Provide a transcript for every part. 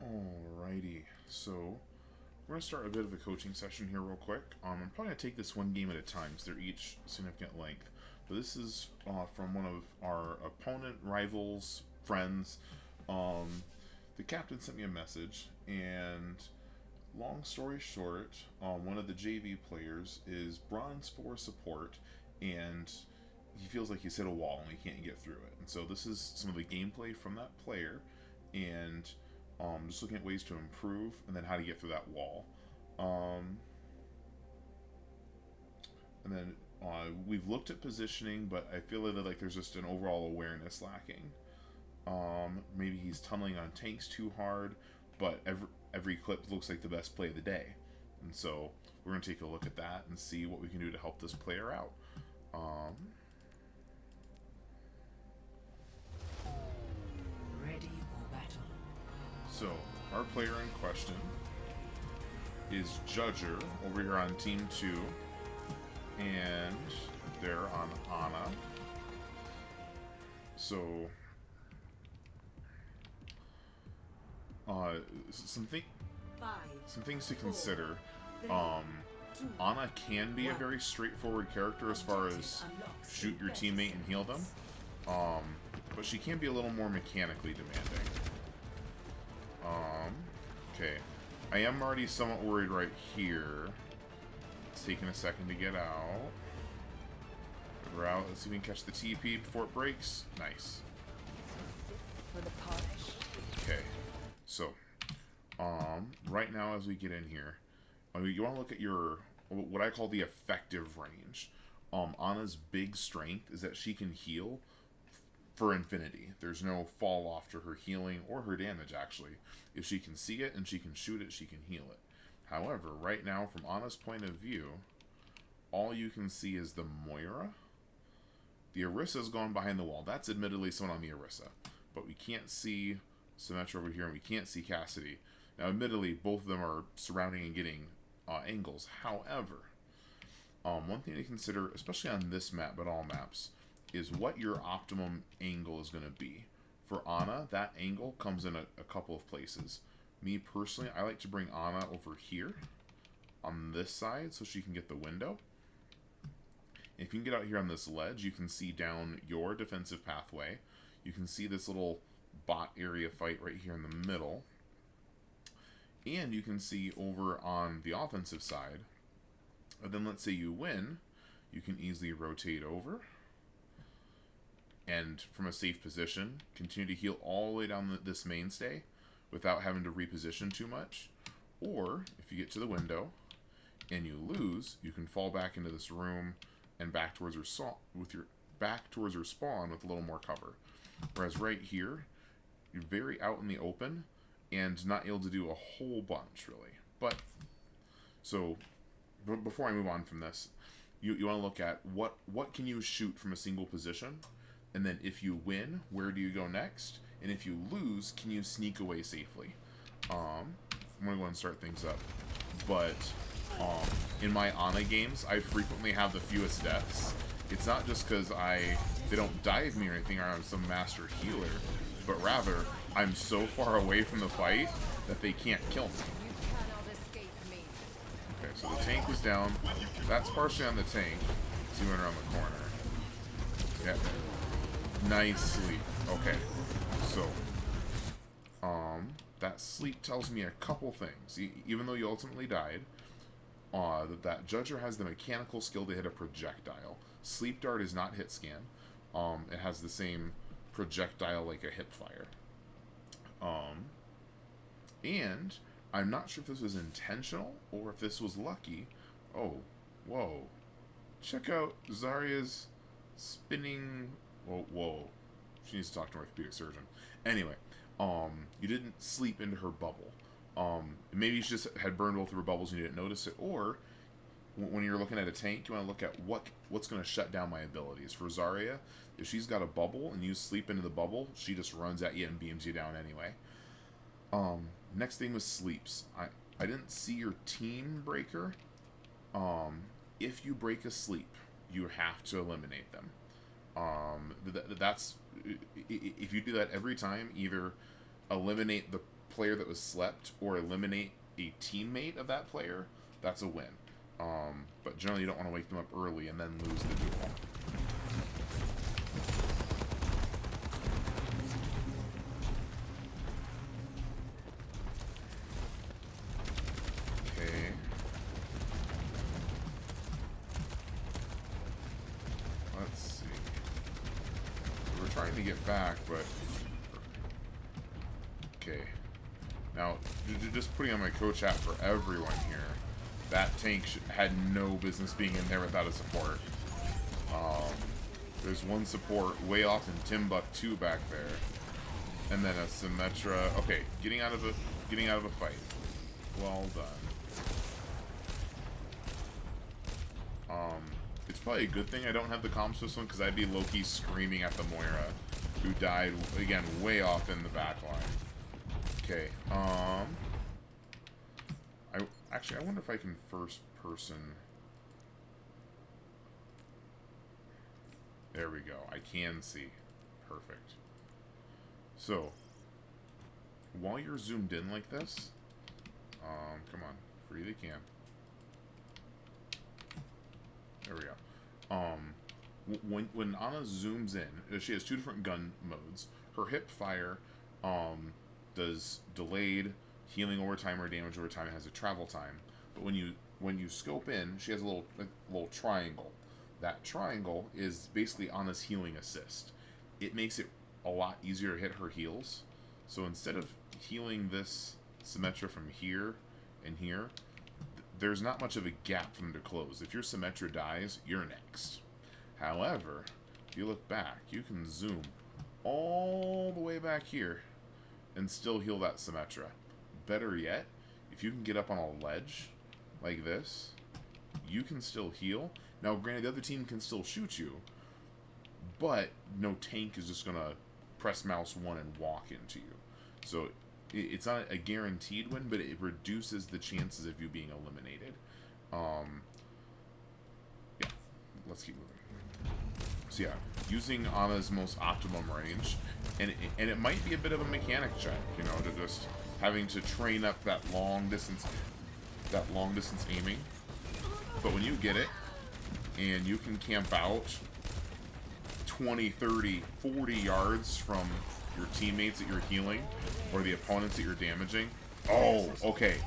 Alrighty, so we're going to start a bit of a coaching session here real quick. I'm probably going to take this one game at a time because they're each significant length. But this is from one of our opponent, rivals, friends. The captain sent me a message, and long story short, one of the JV players is bronze 4 support, and he feels like he's hit a wall and he can't get through it. And so this is some of the gameplay from that player, and just looking at ways to improve, and then how to get through that wall. And then we've looked at positioning, but I feel like there's just an overall awareness lacking. Maybe he's tunneling on tanks too hard, but every clip looks like the best play of the day. And so we're going to take a look at that and see what we can do to help this player out. Ready for battle. So, our player in question is Judger over here on Team 2, and they're on Ana. So, some things to consider. Ana can be a very straightforward character as far as shoot your teammate and heal them, but she can be a little more mechanically demanding. Okay. I am already somewhat worried right here. It's taking a second to get out. We're out. Let's see if we can catch the TP before it breaks. Nice. For the polish. Okay. So, right now as we get in here, you want to look at your, what I call the effective range. Ana's big strength is that she can heal for infinity. There's no fall off to her healing or her damage, actually. If she can see it and she can shoot it, she can heal it. However, right now, from Ana's point of view, all you can see is the Moira. The Orissa's gone behind the wall. That's admittedly someone on the Orissa. But we can't see Symmetra over here, and we can't see Cassidy. Now, admittedly, both of them are surrounding and getting angles. However, one thing to consider, especially on this map, but all maps, is what your optimum angle is going to be. For Ana, that angle comes in a couple of places. Me personally, I like to bring Ana over here on this side so she can get the window. If you can get out here on this ledge, you can see down your defensive pathway. You can see this little bot area fight right here in the middle. And you can see over on the offensive side. And then let's say you win, you can easily rotate over. And from a safe position, continue to heal all the way down this mainstay without having to reposition too much. Or, if you get to the window and you lose, you can fall back into this room and back towards her spawn with a little more cover. Whereas right here, you're very out in the open and not able to do a whole bunch, really. But, so, before I move on from this, you want to look at what can you shoot from a single position, and then if you win, where do you go next? And if you lose, can you sneak away safely? I'm going to go and start things up. But in my Ana games, I frequently have the fewest deaths. It's not just because they don't dive me or anything, or I'm some master healer, but rather, I'm so far away from the fight that they can't kill me. Okay, so the tank was down. That's partially on the tank. See, went around the corner. Yeah. Nice sleep. Okay. So, that sleep tells me a couple things. Even though you ultimately died, that Judger has the mechanical skill to hit a projectile. Sleep Dart is not hit scan. It has the same projectile like a hip fire. And I'm not sure if this was intentional or if this was lucky. Oh, whoa. Check out Zarya's spinning... Whoa. She needs to talk to an orthopedic surgeon. Anyway, you didn't sleep into her bubble. Maybe she just had burned both of her bubbles and you didn't notice it. Or, when you're looking at a tank, you want to look at what's going to shut down my abilities. For Zarya, if she's got a bubble and you sleep into the bubble, she just runs at you and beams you down anyway. Next thing was sleeps. I didn't see your team breaker. If you break a sleep, you have to eliminate them. That's if you do that every time, either eliminate the player that was slept or eliminate a teammate of that player, that's a win. But generally you don't want to wake them up early and then lose the duel. Okay. Let's see. We're trying to get back, but... Okay. Now, just putting on my coach hat for everyone here. That tank had no business being in there without a support. There's one support way off in Timbuktu back there, and then a Symmetra. Okay, getting out of a fight. Well done. It's probably a good thing I don't have the comms system because I'd be low-key screaming at the Moira, who died again way off in the back line. Okay. Actually, I wonder if I can first person. There we go. I can see. Perfect. So, while you're zoomed in like this, come on, free the can. There we go. When Ana zooms in, she has two different gun modes. Her hip fire, does delayed healing over time or damage over time. It has a travel time. But when you scope in, she has a little triangle. That triangle is basically Ana's healing assist. It makes it a lot easier to hit her heals. So instead of healing this Symmetra from here and here, there's not much of a gap for them to close. If your Symmetra dies, you're next. However, if you look back, you can zoom all the way back here and still heal that Symmetra. Better yet, if you can get up on a ledge like this, you can still heal. Now, granted, the other team can still shoot you, but no tank is just going to press mouse 1 and walk into you. So it's not a guaranteed win, but it reduces the chances of you being eliminated. Yeah, let's keep moving. So yeah, using Ana's most optimum range, and it might be a bit of a mechanic check, you know, to just having to train up that long distance aiming. But when you get it, and you can camp out 20, 30, 40 yards from your teammates that you're healing, or the opponents that you're damaging. Oh, okay.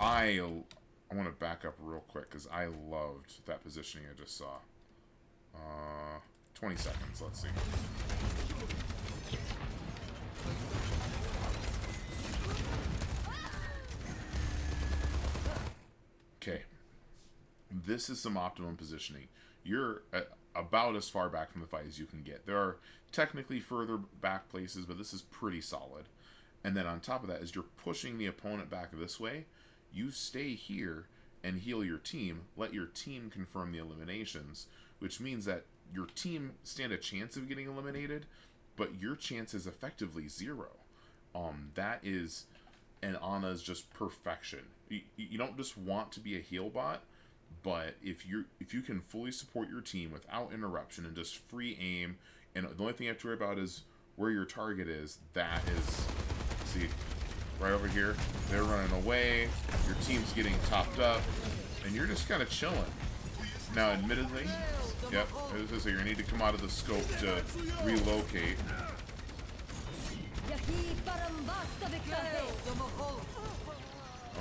I want to back up real quick, because I loved that positioning I just saw. 20 seconds, let's see. Okay. This is some optimum positioning. You're about as far back from the fight as you can get. There are technically further back places, but this is pretty solid. And then on top of that, as you're pushing the opponent back this way, you stay here and heal your team. Let your team confirm the eliminations, which means that your team stand a chance of getting eliminated, but your chance is effectively 0. That is, and Ana's just perfection. You don't just want to be a heal bot, but if you can fully support your team without interruption and just free aim, and the only thing you have to worry about is where your target is, that is, see, right over here, they're running away, your team's getting topped up, and you're just kind of chilling. Now, admittedly, yep, so you're going to need to come out of the scope to relocate.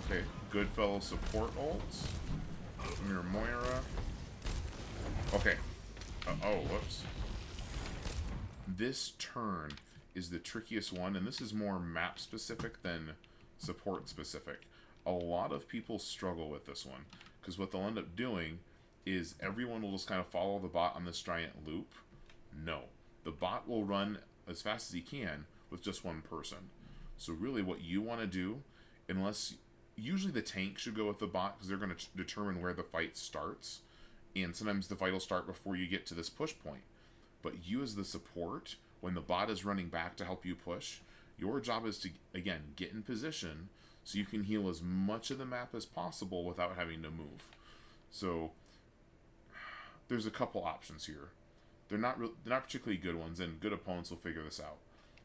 Okay, good fellow support ults. Your Moira. Okay. Oh, whoops. This turn is the trickiest one, and this is more map specific than support specific. A lot of people struggle with this one, because what they'll end up doing is everyone will just kind of follow the bot on this giant loop. No. The bot will run as fast as he can with just one person. So really what you want to do, unless... Usually the tank should go with the bot, because they're going to determine where the fight starts. And sometimes the fight will start before you get to this push point. But you as the support, when the bot is running back to help you push, your job is to, again, get in position so you can heal as much of the map as possible without having to move. So there's a couple options here. They're not particularly good ones, and good opponents will figure this out.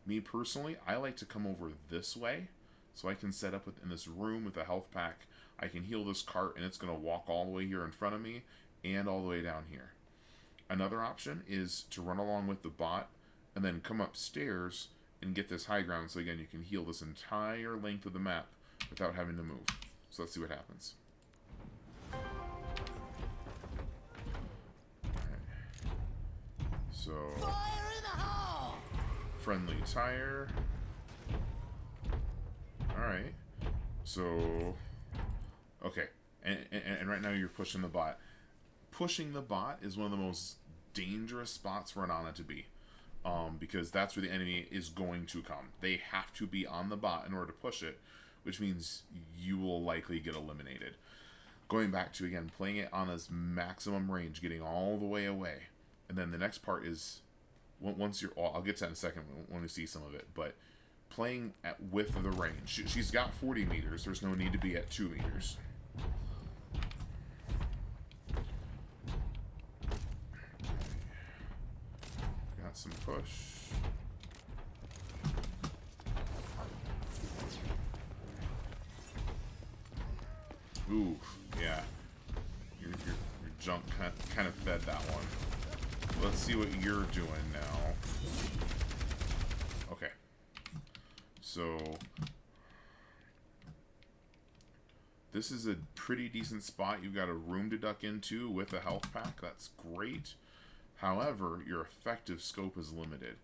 Me personally, I like to come over this way, so I can set up in this room with a health pack. I can heal this cart, and it's going to walk all the way here in front of me, and all the way down here. Another option is to run along with the bot, and then come upstairs and get this high ground, so again, you can heal this entire length of the map without having to move. So let's see what happens. So, Fire in the hole! friendly tire. Alright. So, okay. And right now you're pushing the bot. Pushing the bot is one of the most dangerous spots for an Ana to be. Because that's where the enemy is going to come. They have to be on the bot in order to push it, which means you will likely get eliminated. Going back to, again, playing it on its maximum range, getting all the way away. And then the next part is, once you're, I'll get to that in a second when we see some of it, but playing at width of the range. She's got 40 meters. There's no need to be at 2 meters. Got some push. Oof, yeah. Your jump kind of fed that one. Let's see what you're doing now. Okay. So, this is a pretty decent spot. You've got a room to duck into with a health pack. That's great. However, your effective scope is limited.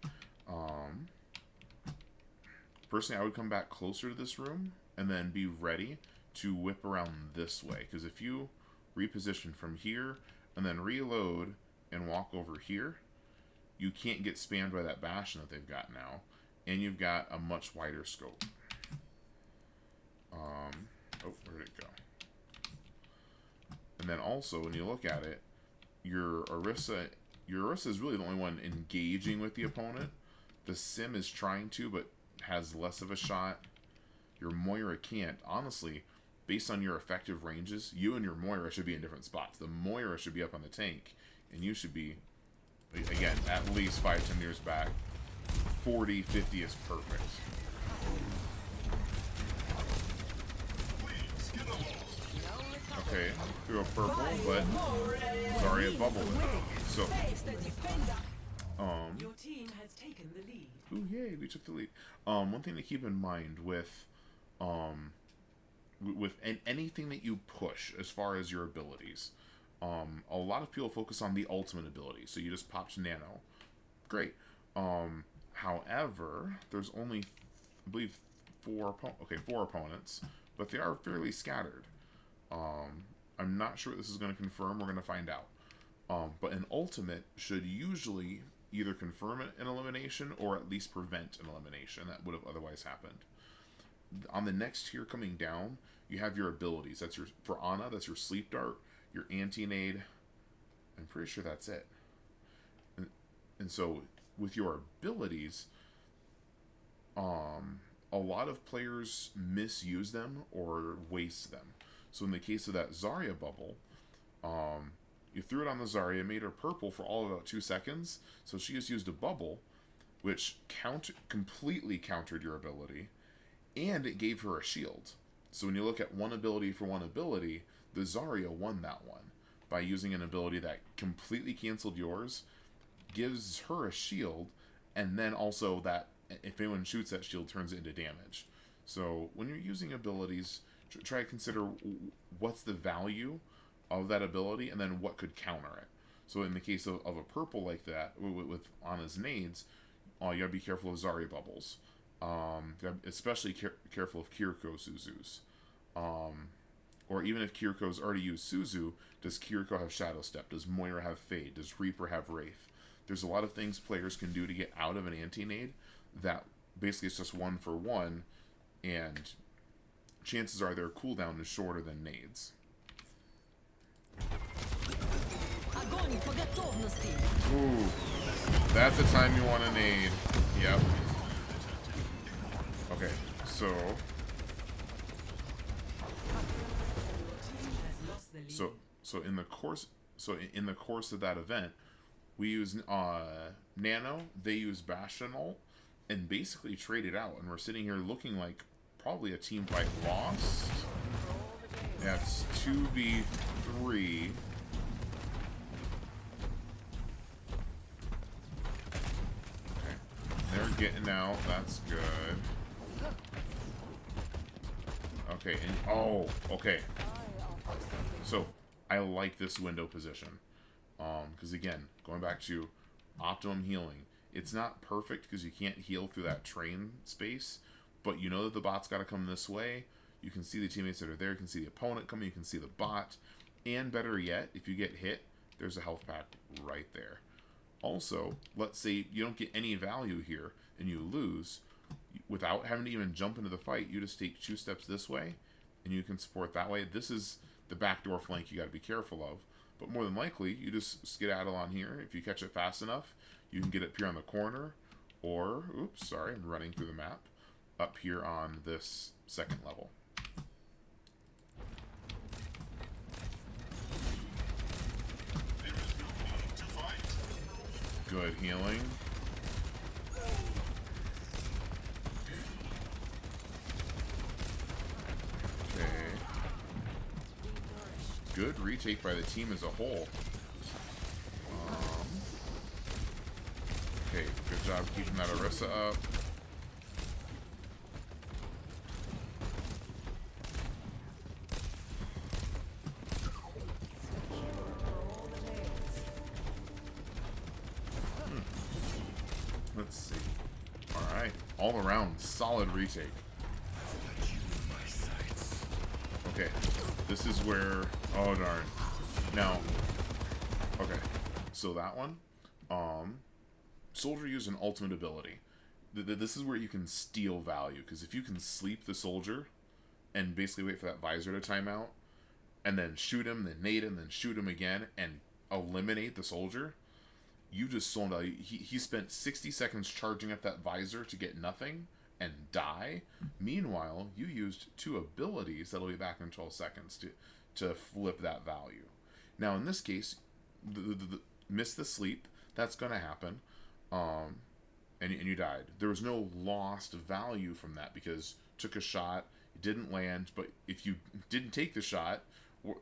Personally, I would come back closer to this room and then be ready to whip around this way. Because if you reposition from here and then reload and walk over here, you can't get spammed by that Bastion that they've got now. And you've got a much wider scope. Oh, where did it go? And then also, when you look at it, your Orisa is really the only one engaging with the opponent. The Sim is trying to, but has less of a shot. Your Moira can't. Honestly, based on your effective ranges, you and your Moira should be in different spots. The Moira should be up on the tank, and you should be, again, at least 5-10 years back. 40-50 is perfect. Okay, threw a purple, but Zarya bubbled it. So, Your team has taken the lead. ooh, yay, we took the lead. One thing to keep in mind with anything that you push as far as your abilities, a lot of people focus on the ultimate ability. So you just popped Nano. Great. However, there's only, I believe, 4 opponents, but they are fairly scattered. I'm not sure what this is going to confirm. We're going to find out. But an ultimate should usually either confirm an elimination or at least prevent an elimination that would have otherwise happened. On the next tier coming down, you have your abilities. That's your, for Ana, that's your sleep dart, your anti-nade. I'm pretty sure that's it. And so with your abilities, a lot of players misuse them or waste them. So in the case of that Zarya bubble, you threw it on the Zarya, made her purple for all of about 2 seconds. So she just used a bubble, which completely countered your ability, and it gave her a shield. So when you look at one ability for one ability, the Zarya won that one by using an ability that completely canceled yours, gives her a shield, and then also that if anyone shoots that shield, turns it into damage. So when you're using abilities, try to consider what's the value of that ability, and then what could counter it. So in the case of a purple like that, with Ana's nades, you gotta be careful of Zarya bubbles. Especially careful of Kiriko Suzu's. Or even if Kiriko's already used Suzu, does Kiriko have Shadow Step? Does Moira have Fade? Does Reaper have Wraith? There's a lot of things players can do to get out of an anti-nade that basically it's just 1 for 1, and chances are their cooldown is shorter than nades. Ooh, that's the time you want to nade. Yep. Okay, so in the course of that event, we use Nano. They use Bastion ult, and basically traded out. And we're sitting here looking like probably a team fight lost. Yeah, it's 2v3. Okay. They're getting out. That's good. Okay, and oh, okay. So I like this window position. Because again, going back to optimum healing, it's not perfect because you can't heal through that train space, but you know that the bot's got to come this way. You can see the teammates that are there. You can see the opponent coming. You can see the bot. And better yet, if you get hit, there's a health pack right there. Also, let's say you don't get any value here and you lose. Without having to even jump into the fight, you just take 2 steps this way and you can support that way. This is the backdoor flank you got to be careful of. But more than likely, you just skedaddle on here. If you catch it fast enough, you can get up here on the corner. Or, oops, sorry, I'm running through the map. Up here on this second level. Good healing. Okay. Good retake by the team as a whole. Okay, good job keeping that Orisa up. Let's see. Alright. All around, solid retake. Okay. This is where... Oh, darn. Now... Okay. So that one... Soldier used an ultimate ability. This is where you can steal value. Because if you can sleep the soldier... And basically wait for that visor to time out... And then shoot him, then nade him, then shoot him again... And eliminate the soldier... You just sold value. He spent 60 seconds charging up that visor to get nothing and die. Meanwhile, you used 2 abilities that'll be back in 12 seconds to flip that value. Now, in this case, miss the sleep. That's going to happen. And you died. There was no lost value from that because took a shot, it didn't land. But if you didn't take the shot,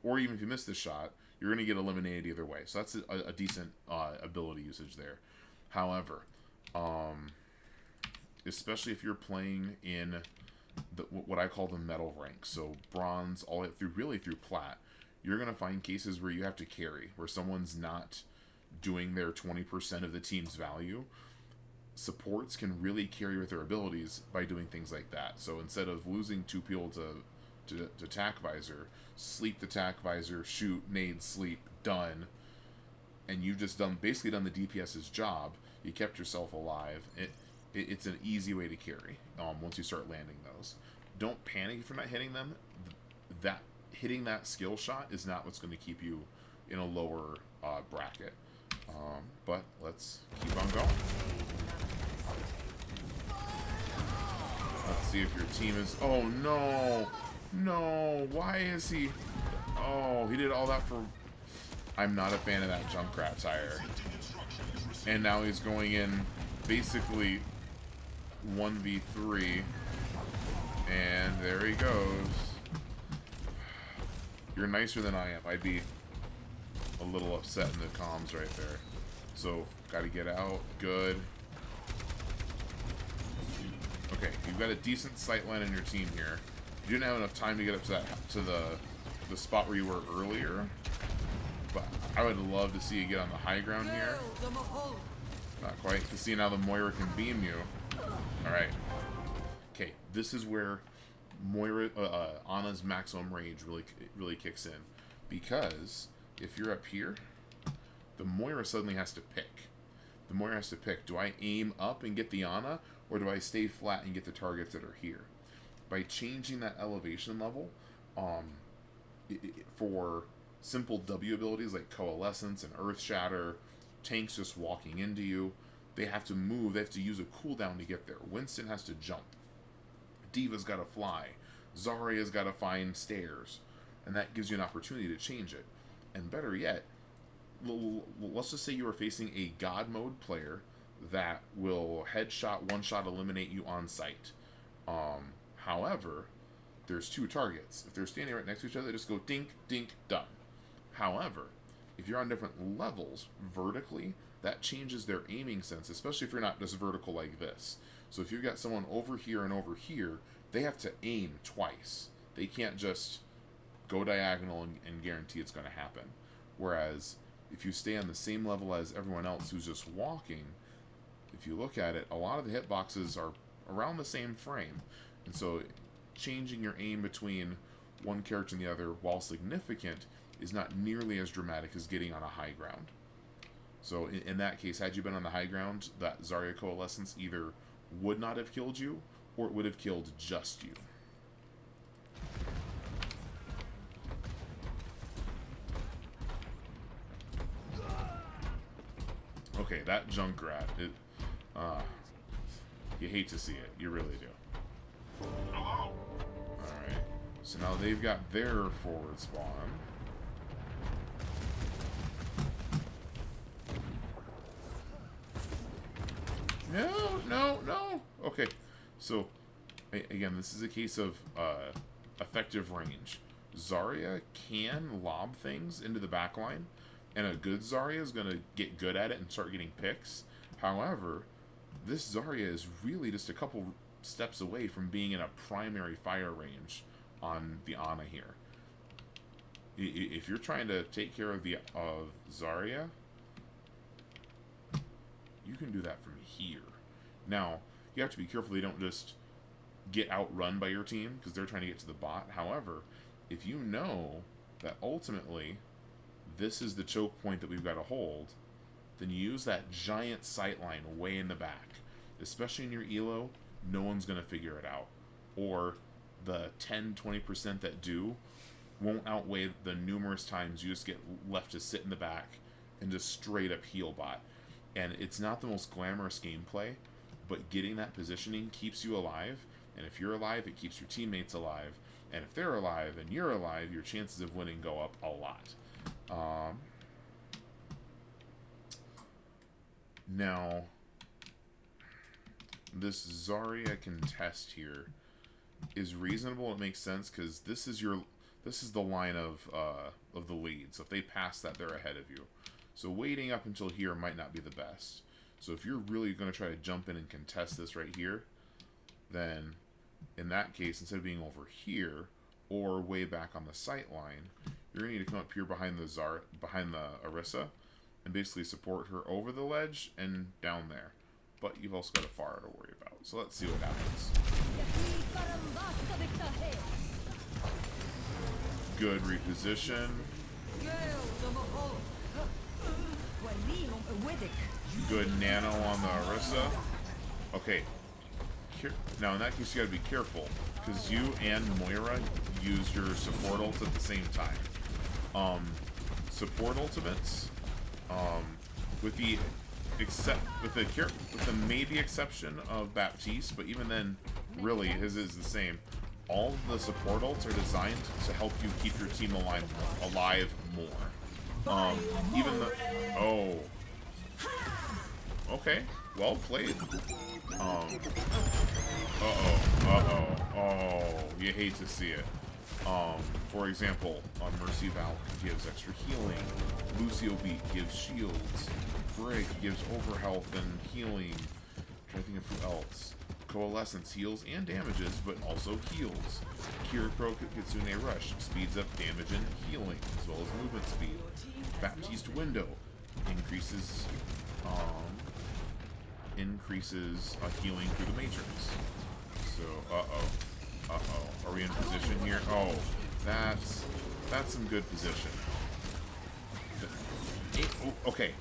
or even if you missed the shot, you're going to get eliminated either way. So that's a decent ability usage there. However, especially if you're playing in what I call the metal rank, so bronze all the way through, really through plat, you're going to find cases where you have to carry, where someone's not doing their 20% of the team's value. Supports can really carry with their abilities by doing things like that. So instead of losing 2 people to attack visor, sleep the attack visor, shoot, nade, sleep, done, and you've just basically done the DPS's job. You kept yourself alive. It's an easy way to carry once you start landing those. Don't panic if you're not hitting them. That hitting that skill shot is not what's going to keep you in a lower bracket. But let's keep on going. Let's see if your team is... Oh, no! No! Why is he... Oh, he did all that for... I'm not a fan of that Junkrat tire. And now he's going in basically 1v3. And there he goes. You're nicer than I am. I'd be a little upset in the comms right there. So, gotta get out. Good. Okay, you've got a decent sight line in your team here. You didn't have enough time to get up to the spot where you were earlier. But I would love to see you get on the high ground here. Not quite. To see now the Moira can beam you. Alright. Okay, this is where Moira, Ana's maximum rage really kicks in. Because if you're up here, the Moira suddenly has to pick. The Moira has to pick. Do I aim up and get the Ana, or do I stay flat and get the targets that are here? By changing that elevation level, for simple W abilities like Coalescence and Earth Shatter, tanks just walking into you, they have to move, they have to use a cooldown to get there. Winston has to jump. Diva's got to fly. Zarya's got to find stairs. And that gives you an opportunity to change it. And better yet, let's just say you are facing a God mode player that will headshot, one-shot eliminate you on sight. However, there's two targets. If they're standing right next to each other, they just go dink, dink, done. However, if you're on different levels vertically, that changes their aiming sense, especially if you're not just vertical like this. So if you've got someone over here and over here, they have to aim twice. They can't just go diagonal and guarantee it's going to happen. Whereas if you stay on the same level as everyone else who's just walking, if you look at it, a lot of the hitboxes are around the same frame. And so changing your aim between one character and the other, while significant, is not nearly as dramatic as getting on a high ground. So in that case, had you been on the high ground, that Zarya Coalescence either would not have killed you, or it would have killed just you. Okay, that Junkrat, you hate to see it. You really do. Alright, so now they've got their forward spawn. No. Okay, so again, this is a case of effective range. Zarya can lob things into the back line, and a good Zarya is going to get good at it and start getting picks. However, this Zarya is really just a couple steps away from being in a primary fire range on the Ana here. If you're trying to take care of Zarya, you can do that from here. Now, you have to be careful they don't just get outrun by your team, because they're trying to get to the bot. However, if you know that ultimately this is the choke point that we've got to hold, then you use that giant sightline way in the back. Especially in your elo, no one's going to figure it out. Or the 10-20% that do won't outweigh the numerous times you just get left to sit in the back and just straight up heal bot. And it's not the most glamorous gameplay, but getting that positioning keeps you alive. And if you're alive, it keeps your teammates alive. And if they're alive and you're alive, your chances of winning go up a lot. Now, this Zarya contest here is reasonable. It makes sense because this is the line of the lead. So if they pass that, they're ahead of you. So waiting up until here might not be the best. So if you're really going to try to jump in and contest this right here, then in that case, instead of being over here or way back on the sight line, you're going to need to come up here behind the Orisa and basically support her over the ledge and down there. But you've also got a Pharah to worry about. So let's see what happens. Good reposition. Good nano on the Orisa. Okay. Now in that case you gotta be careful, because you and Moira use your support ults at the same time. Support ultimates, with the maybe exception of Baptiste, but even then, really his is the same. All of the support ults are designed to help you keep your team alive more. Even the okay, well played. You hate to see it. For example, Mercy Valk gives extra healing. Lucio Beat gives shields. Brig gives overhealth and healing. I'm trying to think of who else. Coalescence heals and damages, but also heals. Kiriko Kitsune Rush speeds up damage and healing, as well as movement speed. Baptiste Window increases healing through the Matrix. So, are we in position here? Oh, that's some good position. Okay,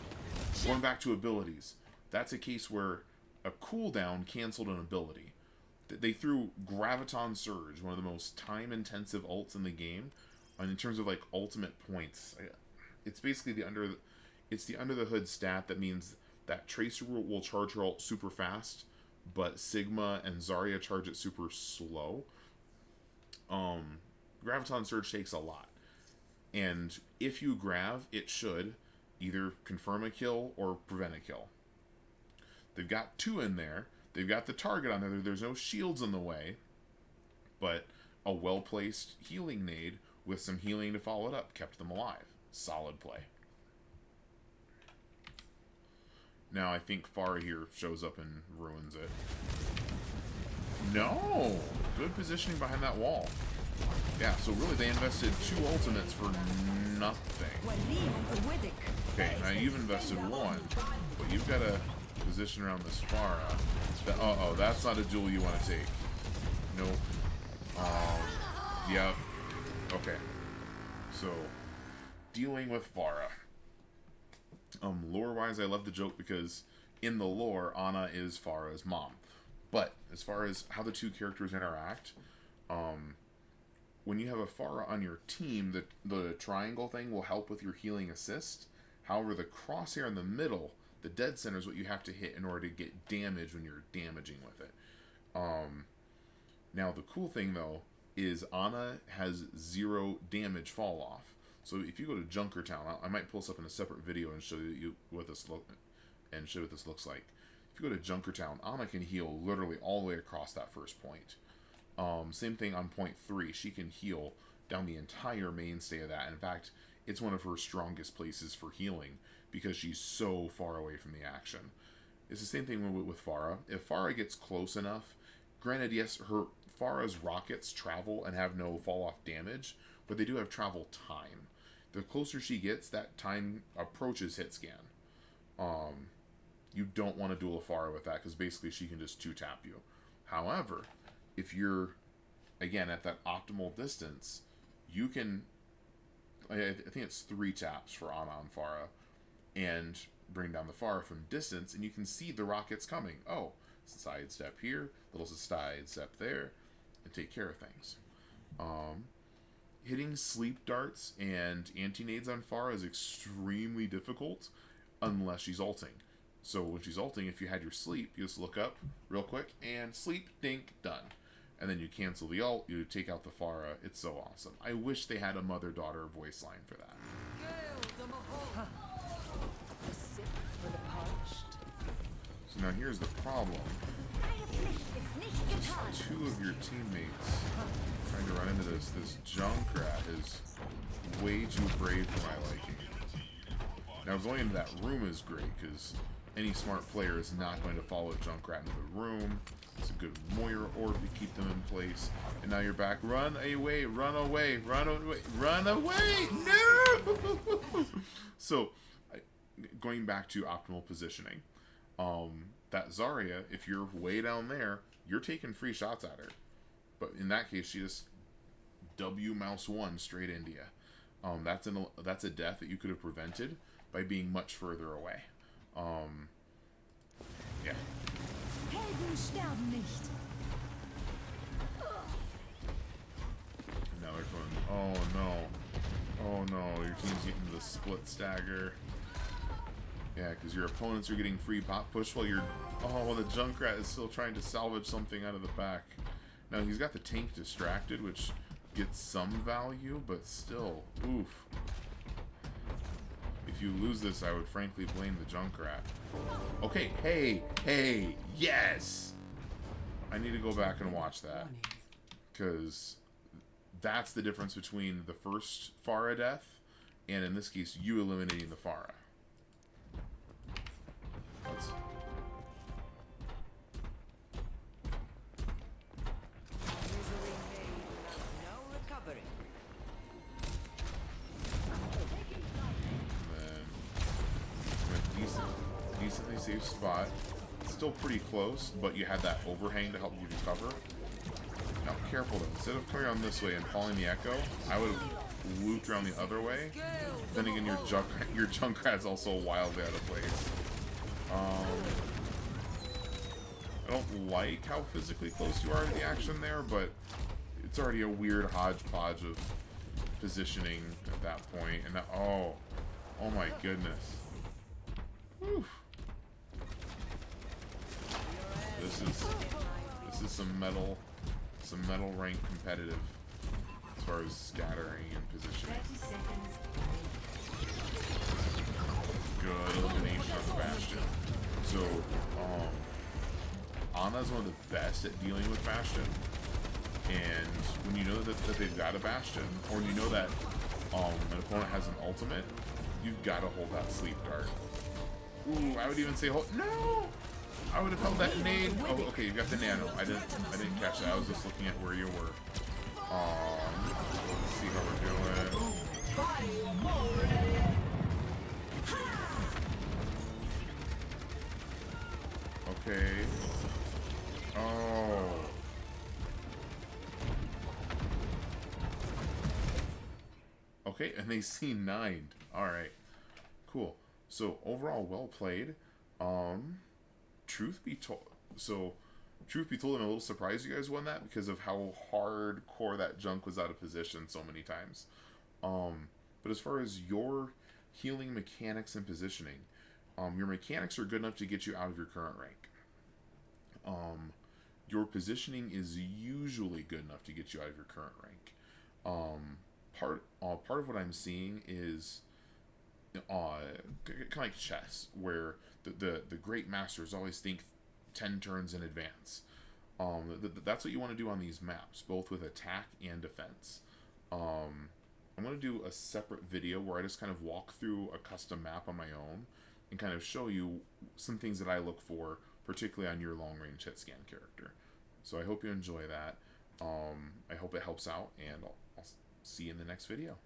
going back to abilities. That's a case where a cooldown canceled an ability. They threw Graviton Surge, one of the most time-intensive ults in the game, and in terms of like ultimate points. It's basically the under the hood stat that means that Tracer will charge her ult super fast, but Sigma and Zarya charge it super slow. Graviton Surge takes a lot, and if you grav, it should either confirm a kill or prevent a kill. They've got 2 in there. They've got the target on there. There's no shields in the way. But a well-placed healing nade with some healing to follow it up kept them alive. Solid play. Now I think Farah here shows up and ruins it. No! Good positioning behind that wall. Yeah, so really they invested 2 ultimates for nothing. Okay, now you've invested 1, but you've got to position around this Farah. Uh-oh, that's not a duel you want to take. Nope. Yep. Okay. So, dealing with Farah. Lore-wise, I love the joke because in the lore, Ana is Farah's mom. But as far as how the 2 characters interact, when you have a Farah on your team, the triangle thing will help with your healing assist. However, the crosshair in the middle, the dead center, is what you have to hit in order to get damage when you're damaging with it. Now, the cool thing, though, is Ana has 0 damage fall off. So if you go to Junkertown, I might pull this up in a separate video and show you what this looks like. If you go to Junkertown, Ana can heal literally all the way across that first point. Same thing on point 3. She can heal down the entire mainstay of that. And in fact, it's one of her strongest places for healing because she's so far away from the action. It's the same thing with Farah. If Farah gets close enough, granted, yes, Farah's rockets travel and have no fall-off damage, but they do have travel time. The closer she gets, that time approaches hit scan. You don't want to duel a Farah with that because basically she can just 2-tap you. However, if you're, again, at that optimal distance, you can, I think it's 3 taps for Ana on Farah, and bring down the Farah from distance, and you can see the rockets coming. Oh, sidestep here, little sidestep there, and take care of things. Hitting sleep darts and anti-nades on Farah is extremely difficult unless she's ulting. So when she's ulting, if you had your sleep, you just look up real quick and sleep, dink, done. And then you cancel the ult, you take out the Farah. It's so awesome. I wish they had a mother-daughter voice line for that. So now here's the problem. Just 2 of your teammates trying to run into this Junkrat is way too brave for my liking. Now going into that room is great because any smart player is not going to follow Junkrat into the room. It's a good Moira orb to keep them in place. And now you're back. Run away, run away, run away, run away! No! So, going back to optimal positioning. That Zarya, if you're way down there, you're taking free shots at her. But in that case, she just W mouse 1 straight into you. That's a death that you could have prevented by being much further away. Yeah. Helden sterben nicht. Now they're going, oh no. Oh no, your team's getting the split stagger. Yeah, because your opponents are getting free pop push while you're... Oh, the Junkrat is still trying to salvage something out of the back. Now, he's got the tank distracted, which gets some value, but still, oof. If you lose this, I would frankly blame the Junkrat. Okay, hey, yes! I need to go back and watch that. Because that's the difference between the first Farah death, and in this case, you eliminating the Farah. Decently safe spot. It's still pretty close, but you had that overhang to help you recover. Now, careful though. Instead of coming around this way and following the echo, I would have looped around the other way. Then again, your Junkrat's also wildly out of place. I don't like how physically close you are to the action there, but it's already a weird hodgepodge of positioning at that point. And that, oh my goodness. Whew. This is some metal rank competitive as far as scattering and positioning. Good elimination of the Bastion. So, Ana's one of the best at dealing with Bastion. And when you know that they've got a Bastion, or when you know that an opponent has an ultimate, you've got to hold that sleep dart. Ooh, I would even say hold. No, I would have held that nade. Oh, okay, you got the nano. I didn't catch that. I was just looking at where you were. Let's see how we're doing. Okay. Oh. Okay, and they C9'd. Alright. Cool. So, overall, well played. Truth be told... So, truth be told, I'm a little surprised you guys won that because of how hardcore that junk was out of position so many times. But as far as your healing mechanics and positioning, your mechanics are good enough to get you out of your current rank. Your positioning is usually good enough to get you out of your current rank. Part of what I'm seeing is kind of like chess, where the great masters always think 10 turns in advance. That's what you want to do on these maps, both with attack and defense. I'm going to do a separate video where I just kind of walk through a custom map on my own and kind of show you some things that I look for, particularly on your long-range hit scan character. So I hope you enjoy that. I hope it helps out, and I'll see you in the next video.